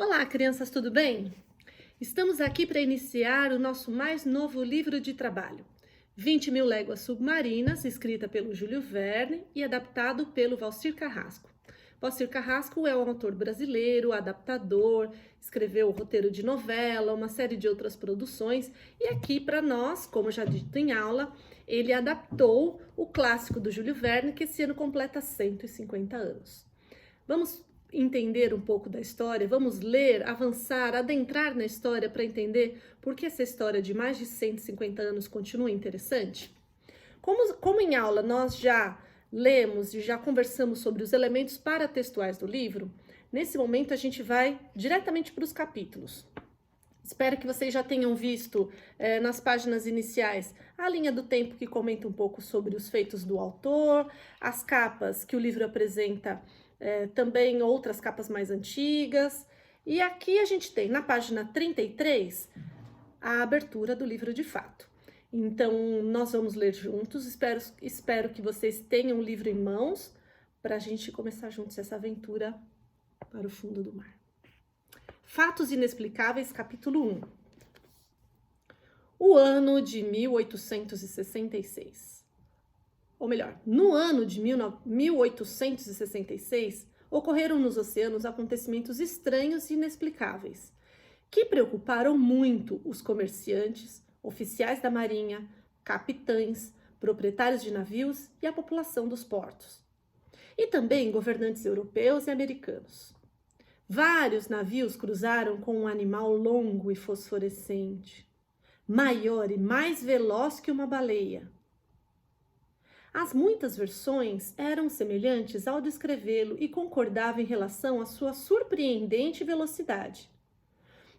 Olá, crianças, tudo bem? Estamos aqui para iniciar o nosso mais novo livro de trabalho, 20.000 Léguas Submarinas, escrita pelo Júlio Verne e adaptado pelo Valcir Carrasco. Valcir Carrasco é um autor brasileiro, adaptador, escreveu o roteiro de novela, uma série de outras produções, e aqui para nós, como já dito em aula, ele adaptou o clássico do Júlio Verne, que esse ano completa 150 anos. Vamos entender um pouco da história, vamos ler, avançar, adentrar na história para entender por que essa história de mais de 150 anos continua interessante? Como em aula nós já lemos e já conversamos sobre os elementos paratextuais do livro, nesse momento a gente vai diretamente para os capítulos. Espero que vocês já tenham visto nas páginas iniciais a linha do tempo que comenta um pouco sobre os feitos do autor, as capas que o livro apresenta, também outras capas mais antigas. E aqui a gente tem na página 33 a abertura do livro de fato. Então nós vamos ler juntos, espero que vocês tenham o livro em mãos para a gente começar juntos essa aventura para o fundo do mar. Fatos Inexplicáveis, capítulo 1. O ano de 1866. Ou melhor, no ano de 1866, ocorreram nos oceanos acontecimentos estranhos e inexplicáveis, que preocuparam muito os comerciantes, oficiais da marinha, capitães, proprietários de navios e a população dos portos. E também governantes europeus e americanos. Vários navios cruzaram com um animal longo e fosforescente, maior e mais veloz que uma baleia. As muitas versões eram semelhantes ao descrevê-lo e concordavam em relação à sua surpreendente velocidade.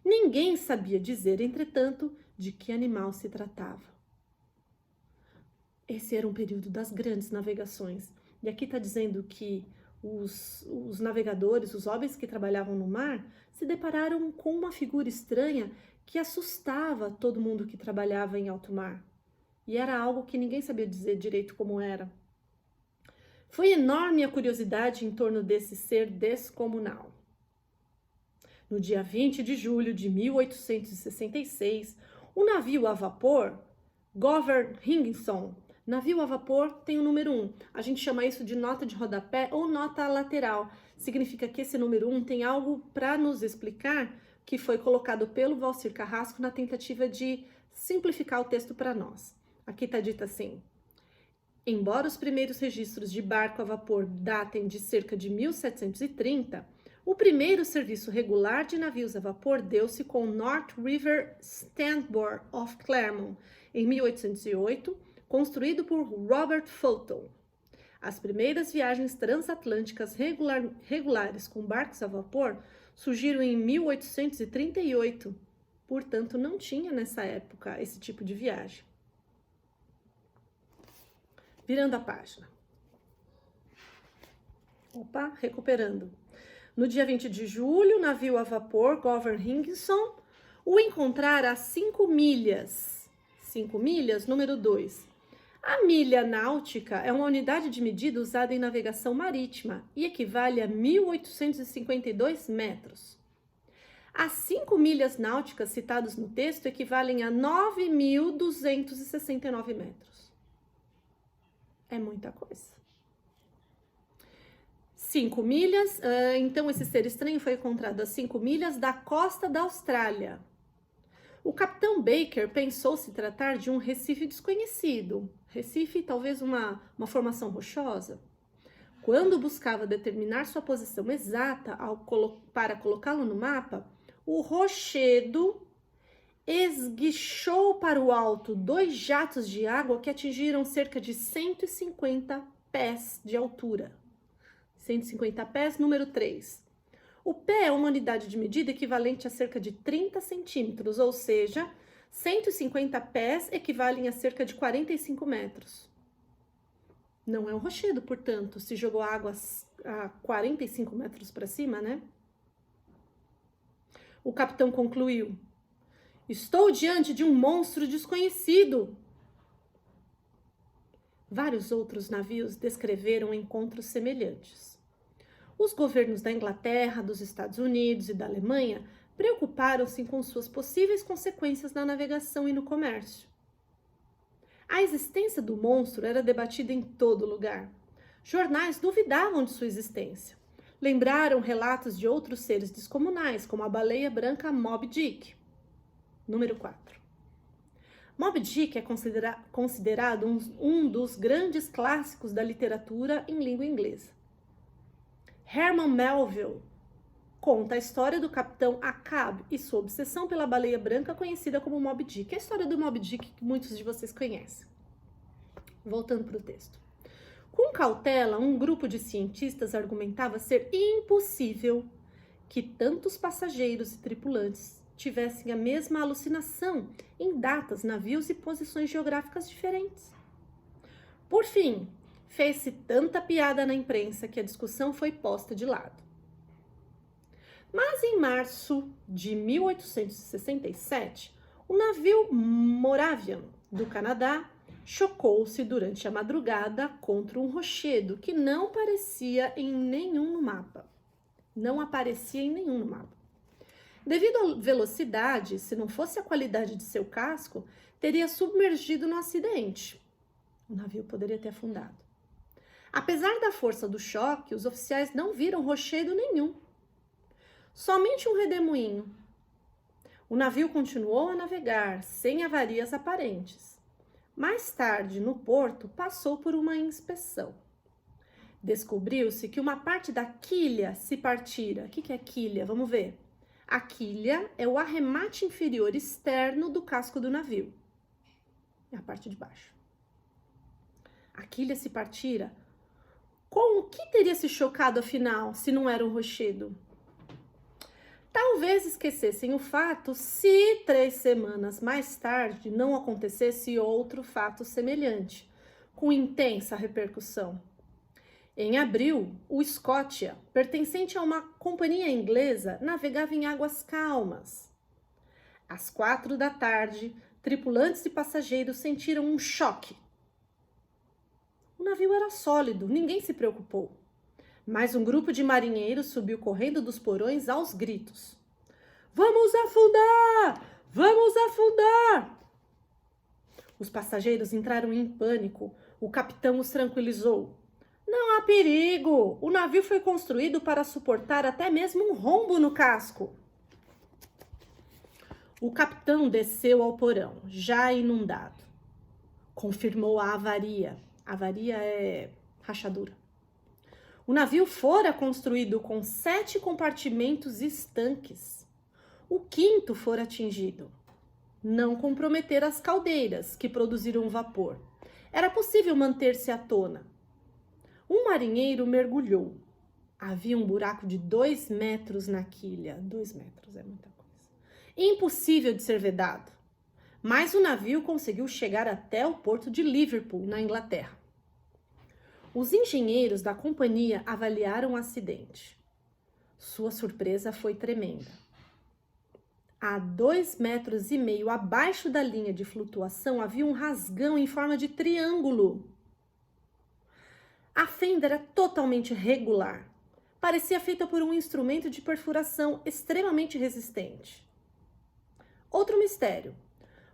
Ninguém sabia dizer, entretanto, de que animal se tratava. Esse era um período das grandes navegações. E aqui está dizendo que os navegadores, os homens que trabalhavam no mar, se depararam com uma figura estranha que assustava todo mundo que trabalhava em alto mar. E era algo que ninguém sabia dizer direito como era. Foi enorme a curiosidade em torno desse ser descomunal. No dia 20 de julho de 1866, o navio a vapor Governor Higginson. Navio a vapor tem o número 1. A gente chama isso de nota de rodapé ou nota lateral. Significa que esse número 1 tem algo para nos explicar que foi colocado pelo Valcir Carrasco na tentativa de simplificar o texto para nós. Aqui está dito assim: embora os primeiros registros de barco a vapor datem de cerca de 1730, o primeiro serviço regular de navios a vapor deu-se com o North River Standboard of Claremont, em 1808, construído por Robert Fulton. As primeiras viagens transatlânticas regulares com barcos a vapor surgiram em 1838, portanto não tinha nessa época esse tipo de viagem. Virando a página. Opa, recuperando. No dia 20 de julho, o navio a vapor Governor Higginson o encontrara a 5 milhas. 5 milhas, número 2. A milha náutica é uma unidade de medida usada em navegação marítima e equivale a 1.852 metros. As 5 milhas náuticas citadas no texto equivalem a 9.269 metros. É muita coisa. 5 milhas, então esse ser estranho foi encontrado a 5 milhas da costa da Austrália. O capitão Baker pensou se tratar de um recife desconhecido. Recife, talvez uma formação rochosa. Quando buscava determinar sua posição exata para colocá-lo no mapa, o rochedo esguichou para o alto 2 jatos de água que atingiram cerca de 150 pés de altura. 150 pés, número 3. O pé é uma unidade de medida equivalente a cerca de 30 centímetros, ou seja, 150 pés equivalem a cerca de 45 metros. Não é um rochedo, portanto, se jogou água a 45 metros para cima, né? O capitão concluiu: estou diante de um monstro desconhecido. Vários outros navios descreveram encontros semelhantes. Os governos da Inglaterra, dos Estados Unidos e da Alemanha preocuparam-se com suas possíveis consequências na navegação e no comércio. A existência do monstro era debatida em todo lugar. Jornais duvidavam de sua existência. Lembraram relatos de outros seres descomunais, como a baleia branca Moby Dick. Número 4. Moby Dick é considerado um dos grandes clássicos da literatura em língua inglesa. Herman Melville conta a história do capitão Ahab e sua obsessão pela baleia branca conhecida como Moby Dick. É a história do Moby Dick que muitos de vocês conhecem. Voltando para o texto. Com cautela, um grupo de cientistas argumentava ser impossível que tantos passageiros e tripulantes tivessem a mesma alucinação em datas, navios e posições geográficas diferentes. Por fim, fez-se tanta piada na imprensa que a discussão foi posta de lado. Mas em março de 1867, o navio Moravian do Canadá chocou-se durante a madrugada contra um rochedo que não aparecia em nenhum mapa. Devido à velocidade, se não fosse a qualidade de seu casco, teria submergido no acidente. O navio poderia ter afundado. Apesar da força do choque, os oficiais não viram rochedo nenhum. Somente um redemoinho. O navio continuou a navegar, sem avarias aparentes. Mais tarde, no porto, passou por uma inspeção. Descobriu-se que uma parte da quilha se partira. O que é quilha? Vamos ver. A quilha é o arremate inferior externo do casco do navio. É a parte de baixo. A quilha se partira. Com o que teria se chocado, afinal, se não era um rochedo? Talvez esquecessem o fato se 3 semanas mais tarde não acontecesse outro fato semelhante, com intensa repercussão. Em abril, o Scotia, pertencente a uma companhia inglesa, navegava em águas calmas. Às 4 da tarde, tripulantes e passageiros sentiram um choque. O navio era sólido, ninguém se preocupou. Mas um grupo de marinheiros subiu correndo dos porões aos gritos. Vamos afundar! Vamos afundar! Os passageiros entraram em pânico. O capitão os tranquilizou. Não há perigo! O navio foi construído para suportar até mesmo um rombo no casco. O capitão desceu ao porão, já inundado. Confirmou a avaria. Avaria é rachadura. O navio fora construído com 7 compartimentos estanques. O 5º fora atingido. Não comprometer as caldeiras, que produziram vapor. Era possível manter-se à tona. Um marinheiro mergulhou. Havia um buraco de 2 metros na quilha. 2 metros é muita coisa. Impossível de ser vedado. Mas o navio conseguiu chegar até o porto de Liverpool, na Inglaterra. Os engenheiros da companhia avaliaram o acidente. Sua surpresa foi tremenda. A 2,5 metros abaixo da linha de flutuação havia um rasgão em forma de triângulo. A fenda era totalmente regular. Parecia feita por um instrumento de perfuração extremamente resistente. Outro mistério.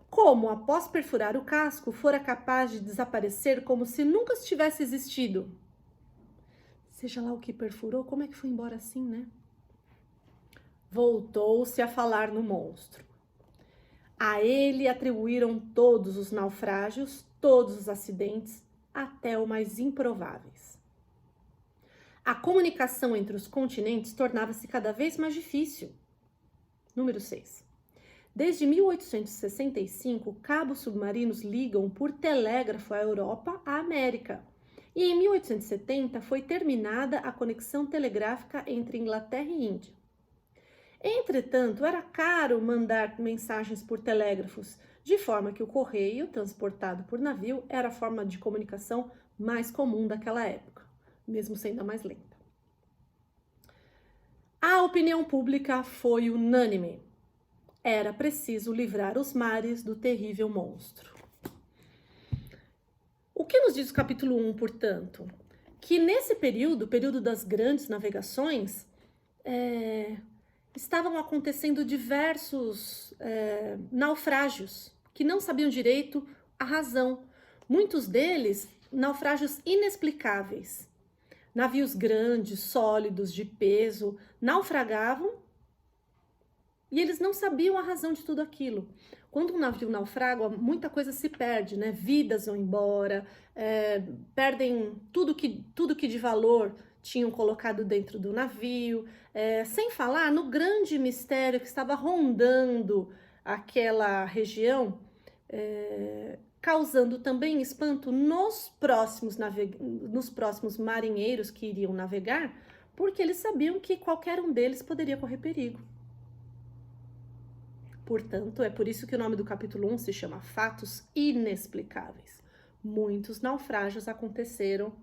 Como, após perfurar o casco, fora capaz de desaparecer como se nunca tivesse existido? Seja lá o que perfurou, como é que foi embora assim, né? Voltou-se a falar no monstro. A ele atribuíram todos os naufrágios, todos os acidentes, até os mais improváveis. A comunicação entre os continentes tornava-se cada vez mais difícil. Número 6. Desde 1865, cabos submarinos ligam por telégrafo a Europa à América. E em 1870 foi terminada a conexão telegráfica entre Inglaterra e Índia. Entretanto, era caro mandar mensagens por telégrafos, de forma que o correio, transportado por navio, era a forma de comunicação mais comum daquela época, mesmo sendo a mais lenta. A opinião pública foi unânime. Era preciso livrar os mares do terrível monstro. O que nos diz o capítulo 1, portanto? que nesse período das grandes navegações, estavam acontecendo diversos naufrágios que não sabiam direito a razão. Muitos deles, naufrágios inexplicáveis. Navios grandes, sólidos, de peso, naufragavam e eles não sabiam a razão de tudo aquilo. Quando um navio naufraga, muita coisa se perde, né? Vidas vão embora, perdem tudo que de valor tinham colocado dentro do navio, sem falar no grande mistério que estava rondando aquela região, causando também espanto nos próximos marinheiros que iriam navegar, porque eles sabiam que qualquer um deles poderia correr perigo. Portanto, é por isso que o nome do capítulo 1 se chama Fatos Inexplicáveis. Muitos naufrágios aconteceram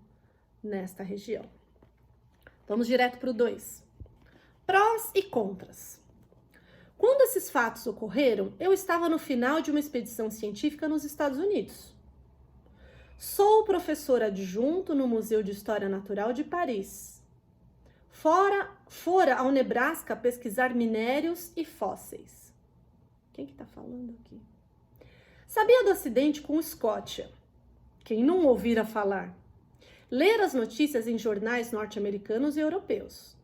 nesta região. Vamos direto para o 2. Prós e contras. Quando esses fatos ocorreram, eu estava no final de uma expedição científica nos Estados Unidos. Sou professor adjunto no Museu de História Natural de Paris. Fora ao Nebraska pesquisar minérios e fósseis. Quem que tá falando aqui? Sabia do acidente com o Scotia. Quem não ouvira falar? Ler as notícias em jornais norte-americanos e europeus.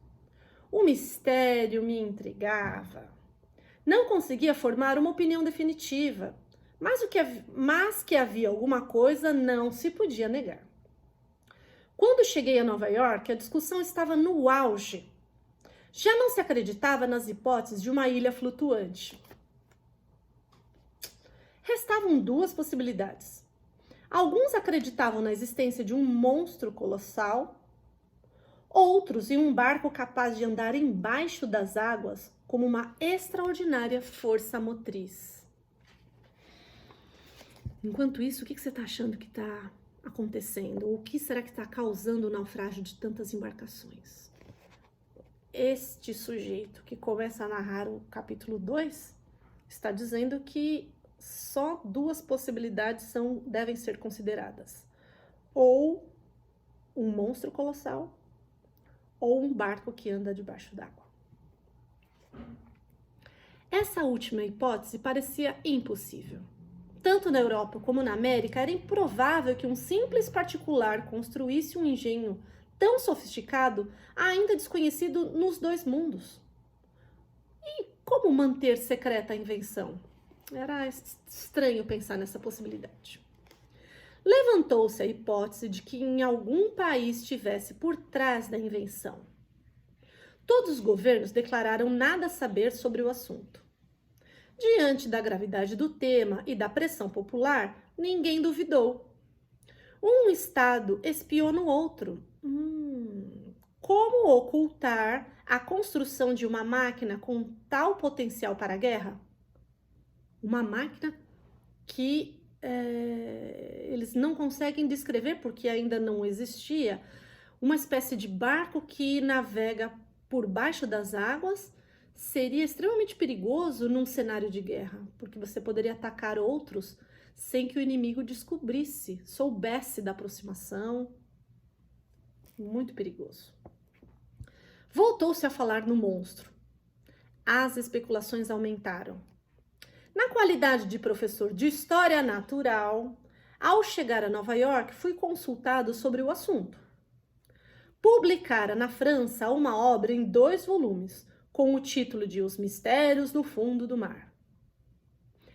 O mistério me intrigava. Não conseguia formar uma opinião definitiva, mas que havia alguma coisa não se podia negar. Quando cheguei a Nova York, a discussão estava no auge. Já não se acreditava nas hipóteses de uma ilha flutuante. Restavam duas possibilidades. Alguns acreditavam na existência de um monstro colossal, outros em um barco capaz de andar embaixo das águas como uma extraordinária força motriz. Enquanto isso, o que você está achando que está acontecendo? O que será que está causando o naufrágio de tantas embarcações? Este sujeito que começa a narrar o capítulo 2 está dizendo que só duas possibilidades devem ser consideradas. Ou um monstro colossal, ou um barco que anda debaixo d'água. Essa última hipótese parecia impossível. Tanto na Europa como na América, era improvável que um simples particular construísse um engenho tão sofisticado, ainda desconhecido nos dois mundos. E como manter secreta a invenção? Era estranho pensar nessa possibilidade. Levantou-se a hipótese de que em algum país estivesse por trás da invenção. Todos os governos declararam nada saber sobre o assunto. Diante da gravidade do tema e da pressão popular, ninguém duvidou. Um estado espiou no outro. Como ocultar a construção de uma máquina com tal potencial para a guerra? Uma máquina que eles não conseguem descrever porque ainda não existia. Uma espécie de barco que navega por baixo das águas. Seria extremamente perigoso num cenário de guerra, porque você poderia atacar outros sem que o inimigo descobrisse, soubesse da aproximação. Muito perigoso. Voltou-se a falar no monstro. As especulações aumentaram. Na qualidade de professor de História Natural, ao chegar a Nova York, fui consultado sobre o assunto. Publicara na França uma obra em 2 volumes, com o título de Os Mistérios no Fundo do Mar.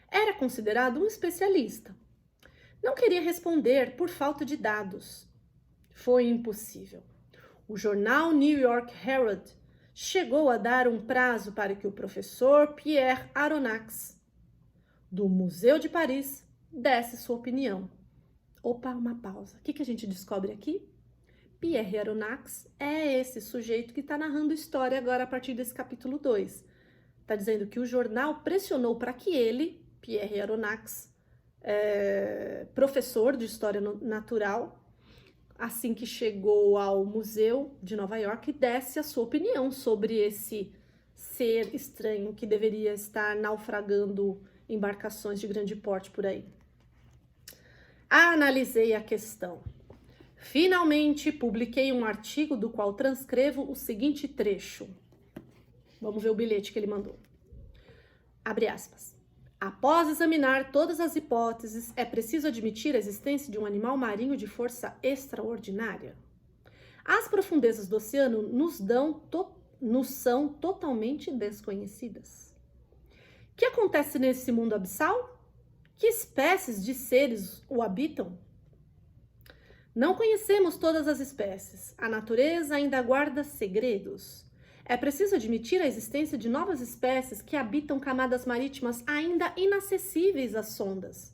Era considerado um especialista. Não queria responder por falta de dados. Foi impossível. O jornal New York Herald chegou a dar um prazo para que o professor Pierre Aronnax, do Museu de Paris, desse sua opinião. Opa, uma pausa. O que a gente descobre aqui? Pierre Aronnax é esse sujeito que está narrando história agora a partir desse capítulo 2. Está dizendo que o jornal pressionou para que ele, Pierre Aronnax, professor de História Natural, assim que chegou ao Museu de Nova York, desse a sua opinião sobre esse ser estranho que deveria estar naufragando embarcações de grande porte por aí. Analisei a questão. Finalmente, publiquei um artigo do qual transcrevo o seguinte trecho. Vamos ver o bilhete que ele mandou. Abre aspas. Após examinar todas as hipóteses, é preciso admitir a existência de um animal marinho de força extraordinária. As profundezas do oceano nos são totalmente desconhecidas. O que acontece nesse mundo abissal? Que espécies de seres o habitam? Não conhecemos todas as espécies. A natureza ainda guarda segredos. É preciso admitir a existência de novas espécies que habitam camadas marítimas ainda inacessíveis às sondas.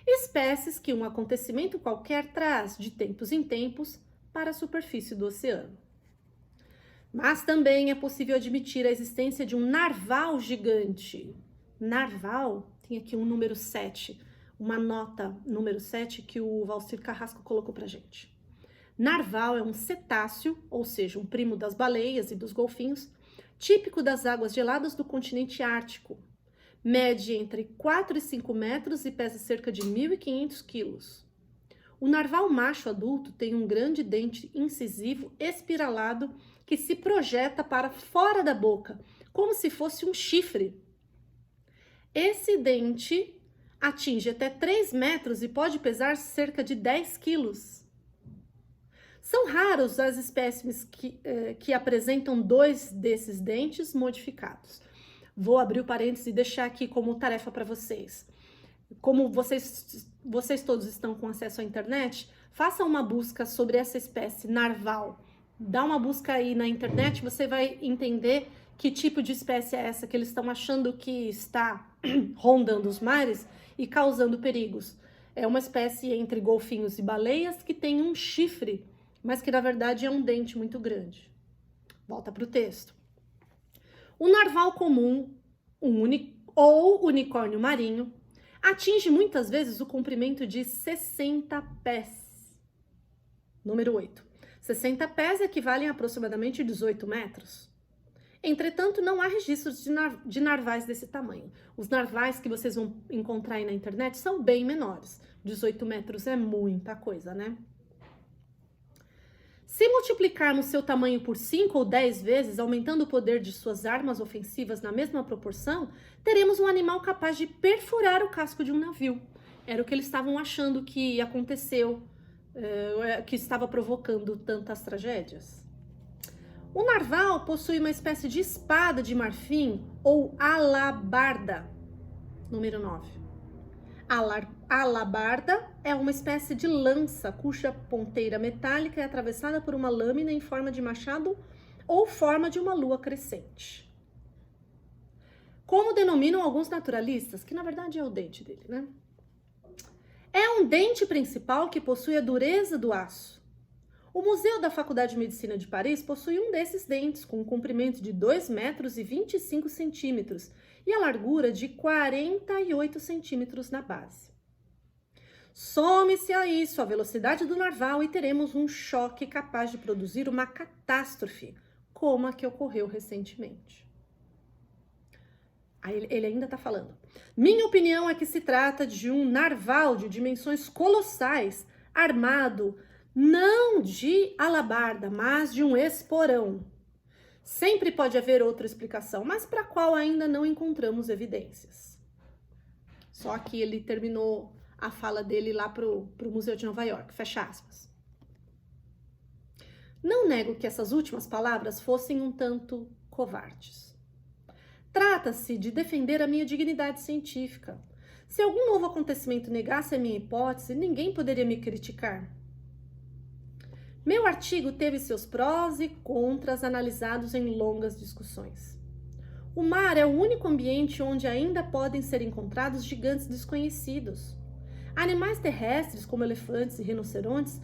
Espécies que um acontecimento qualquer traz, de tempos em tempos, para a superfície do oceano. Mas também é possível admitir a existência de um narval gigante. Narval tem aqui um número 7, uma nota número 7 que o Valcir Carrasco colocou pra gente. Narval é um cetáceo, ou seja, um primo das baleias e dos golfinhos, típico das águas geladas do continente ártico. Mede entre 4 e 5 metros e pesa cerca de 1.500 quilos. O narval macho adulto tem um grande dente incisivo espiralado que se projeta para fora da boca, como se fosse um chifre. Esse dente atinge até 3 metros e pode pesar cerca de 10 quilos. São raros as espécimes que apresentam 2 desses dentes modificados. Vou abrir o parênteses e deixar aqui como tarefa para vocês. Como vocês todos estão com acesso à internet, façam uma busca sobre essa espécie narval. Dá uma busca aí na internet, você vai entender que tipo de espécie é essa que eles estão achando que está rondando os mares e causando perigos. É uma espécie entre golfinhos e baleias que tem um chifre, mas que na verdade é um dente muito grande. Volta para o texto. O narval comum, ou unicórnio marinho, atinge muitas vezes o comprimento de 60 pés. Número 8. 60 pés equivalem a aproximadamente 18 metros. Entretanto, não há registros de narvais desse tamanho. Os narvais que vocês vão encontrar aí na internet são bem menores. 18 metros é muita coisa, né? Se multiplicarmos seu tamanho por 5 ou 10 vezes, aumentando o poder de suas armas ofensivas na mesma proporção, teremos um animal capaz de perfurar o casco de um navio. Era o que eles estavam achando que aconteceu, que estava provocando tantas tragédias. O narval possui uma espécie de espada de marfim ou alabarda. Número 9. Alabarda é uma espécie de lança cuja ponteira metálica é atravessada por uma lâmina em forma de machado ou forma de uma lua crescente. Como denominam alguns naturalistas, que na verdade é o dente dele, né? É um dente principal que possui a dureza do aço. O Museu da Faculdade de Medicina de Paris possui um desses dentes, com um comprimento de 2 metros e 25 centímetros e a largura de 48 centímetros na base. Some-se a isso a velocidade do narval e teremos um choque capaz de produzir uma catástrofe, como a que ocorreu recentemente. Aí ele ainda está falando. Minha opinião é que se trata de um narval de dimensões colossais, armado não de alabarda, mas de um esporão. Sempre pode haver outra explicação, mas para a qual ainda não encontramos evidências. Só que ele terminou a fala dele lá pro Museu de Nova York, fecha aspas. Não nego que essas últimas palavras fossem um tanto covardes. Trata-se de defender a minha dignidade científica. Se algum novo acontecimento negasse a minha hipótese, ninguém poderia me criticar. Meu artigo teve seus prós e contras analisados em longas discussões. O mar é o único ambiente onde ainda podem ser encontrados gigantes desconhecidos. Animais terrestres, como elefantes e rinocerontes,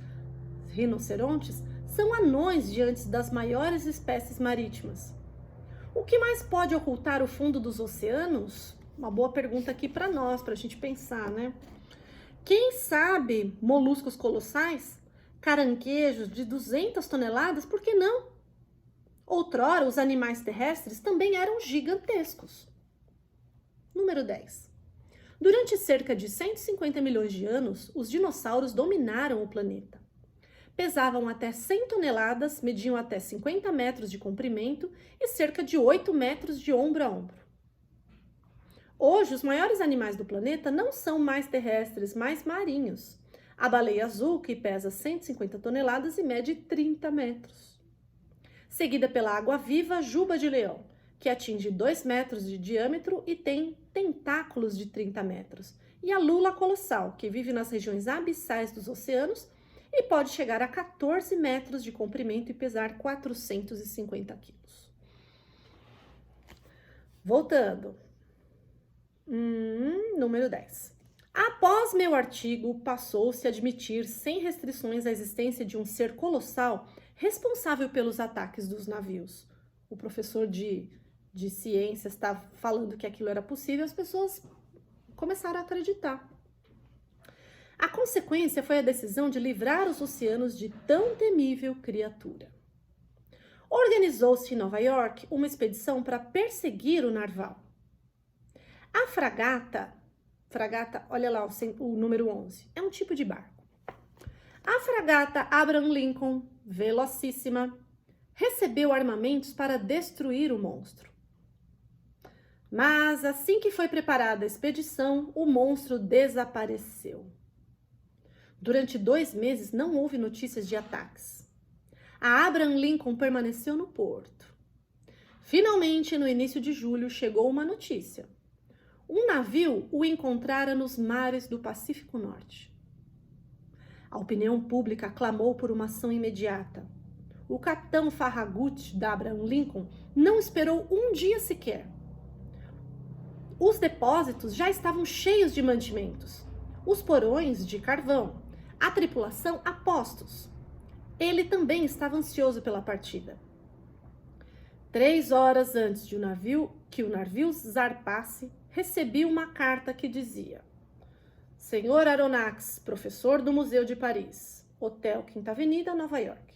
são anões diante das maiores espécies marítimas. O que mais pode ocultar o fundo dos oceanos? Uma boa pergunta aqui para nós, para a gente pensar, né? Quem sabe moluscos colossais? Caranguejos de 200 toneladas, por que não? Outrora, os animais terrestres também eram gigantescos. Número 10. Durante cerca de 150 milhões de anos, os dinossauros dominaram o planeta. pesavam até 100 toneladas, mediam até 50 metros de comprimento e cerca de 8 metros de ombro a ombro. Hoje, os maiores animais do planeta não são mais terrestres, mas marinhos. A baleia azul, que pesa 150 toneladas e mede 30 metros. Seguida pela água-viva juba de leão, que atinge 2 metros de diâmetro e tem tentáculos de 30 metros. E a lula colossal, que vive nas regiões abissais dos oceanos e pode chegar a 14 metros de comprimento e pesar 450 quilos. Voltando. Número 10. Após meu artigo, passou-se a admitir sem restrições a existência de um ser colossal responsável pelos ataques dos navios. O professor de ciências estava falando que aquilo era possível, as pessoas começaram a acreditar. A consequência foi a decisão de livrar os oceanos de tão temível criatura. Organizou-se em Nova York uma expedição para perseguir o narval. A fragata, olha lá o número 11, é um tipo de barco. A fragata Abraham Lincoln, velocíssima, recebeu armamentos para destruir o monstro. Mas assim que foi preparada a expedição, o monstro desapareceu. Durante 2 meses não houve notícias de ataques. A Abraham Lincoln permaneceu no porto. Finalmente, no início de julho, chegou uma notícia. Um navio o encontrara nos mares do Pacífico Norte. A opinião pública clamou por uma ação imediata. O capitão Farragut da Abraham Lincoln não esperou um dia sequer. Os depósitos já estavam cheios de mantimentos, os porões de carvão, a tripulação a postos. Ele também estava ansioso pela partida. 3 horas antes de que o navio zarpasse, recebi uma carta que dizia: Senhor Aronnax, professor do Museu de Paris, Hotel Quinta Avenida, Nova York.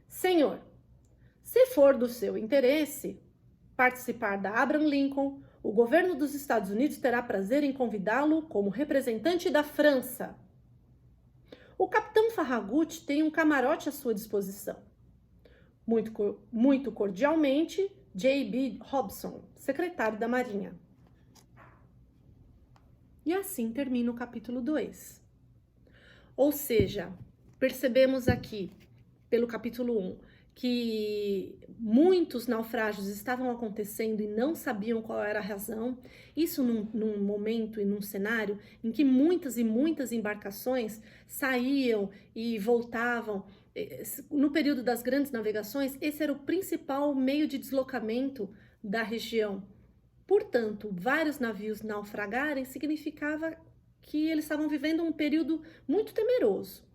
Senhor, se for do seu interesse participar da Abraham Lincoln, o governo dos Estados Unidos terá prazer em convidá-lo como representante da França. O capitão Farragut tem um camarote à sua disposição. Muito cordialmente, J.B. Hobson, secretário da Marinha. E assim termina o capítulo 2. Ou seja, percebemos aqui, pelo capítulo 1, que muitos naufrágios estavam acontecendo e não sabiam qual era a razão. Isso num momento e num cenário em que muitas e muitas embarcações saíam e voltavam. No período das grandes navegações, esse era o principal meio de deslocamento da região. Portanto, vários navios naufragarem significava que eles estavam vivendo um período muito temeroso.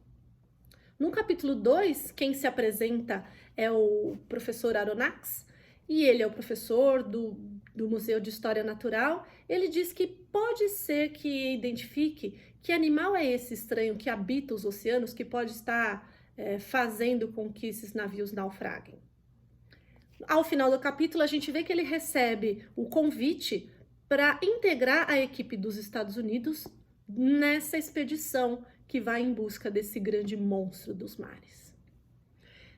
No capítulo 2, quem se apresenta é o professor Aronnax, e ele é o professor do Museu de História Natural. Ele diz que pode ser que identifique que animal é esse estranho que habita os oceanos, que pode estar fazendo com que esses navios naufraguem. Ao final do capítulo, a gente vê que ele recebe o convite para integrar a equipe dos Estados Unidos nessa expedição que vai em busca desse grande monstro dos mares.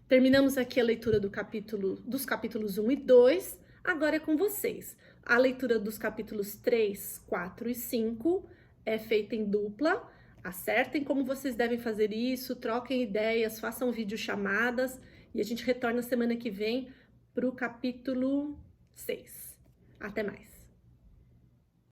Terminamos aqui a leitura dos capítulos 1 e 2. Agora é com vocês. A leitura dos capítulos 3, 4 e 5 é feita em dupla. Acertem como vocês devem fazer isso, troquem ideias, façam videochamadas e a gente retorna semana que vem para o capítulo 6. Até mais!